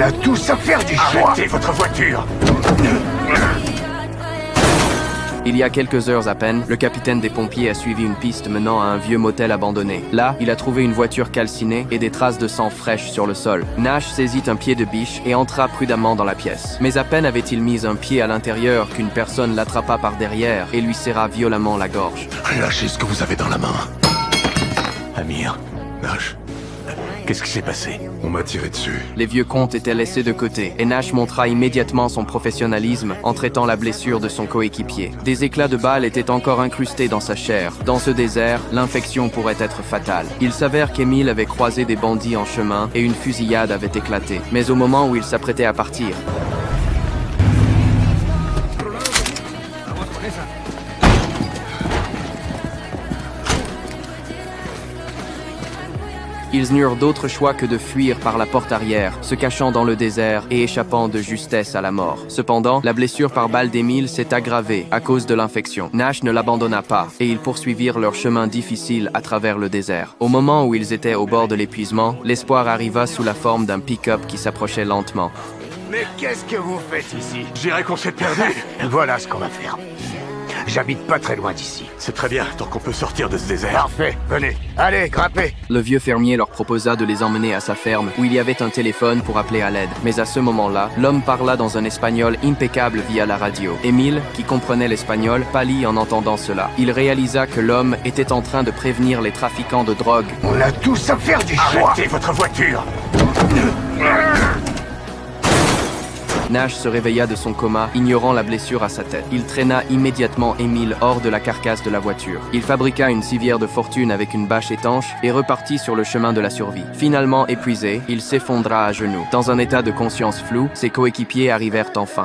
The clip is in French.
a tous à faire du choix. Arrêtez votre voiture! Il y a quelques heures à peine, le capitaine des pompiers a suivi une piste menant à un vieux motel abandonné. Là, il a trouvé une voiture calcinée et des traces de sang fraîches sur le sol. Nash saisit un pied de biche et entra prudemment dans la pièce. Mais à peine avait-il mis un pied à l'intérieur qu'une personne l'attrapa par derrière et lui serra violemment la gorge. Lâchez ce que vous avez dans la main. Amir, Nash, qu'est-ce qui s'est passé? On m'a tiré dessus. Les vieux comptes étaient laissés de côté et Nash montra immédiatement son professionnalisme en traitant la blessure de son coéquipier. Des éclats de balles étaient encore incrustés dans sa chair. Dans ce désert, l'infection pourrait être fatale. Il s'avère qu'Emile avait croisé des bandits en chemin et une fusillade avait éclaté. Mais au moment où il s'apprêtait à partir, ils n'eurent d'autre choix que de fuir par la porte arrière, se cachant dans le désert et échappant de justesse à la mort. Cependant, la blessure par balle d'Emile s'est aggravée à cause de l'infection. Nash ne l'abandonna pas et ils poursuivirent leur chemin difficile à travers le désert. Au moment où ils étaient au bord de l'épuisement, l'espoir arriva sous la forme d'un pick-up qui s'approchait lentement. Mais qu'est-ce que vous faites ici? Je dirais qu'on s'est perdu. Voilà ce qu'on va faire. J'habite pas très loin d'ici. C'est très bien, tant qu'on peut sortir de ce désert. Parfait, venez. Allez, grimpez. Le vieux fermier leur proposa de les emmener à sa ferme où il y avait un téléphone pour appeler à l'aide. Mais à ce moment-là, l'homme parla dans un espagnol impeccable via la radio. Émile, qui comprenait l'espagnol, pâlit en entendant cela. Il réalisa que l'homme était en train de prévenir les trafiquants de drogue. On a tous à faire du choix. Arrêtez votre voiture! Nash se réveilla de son coma, ignorant la blessure à sa tête. Il traîna immédiatement Émile hors de la carcasse de la voiture. Il fabriqua une civière de fortune avec une bâche étanche et repartit sur le chemin de la survie. Finalement épuisé, il s'effondra à genoux. Dans un état de conscience floue, ses coéquipiers arrivèrent enfin.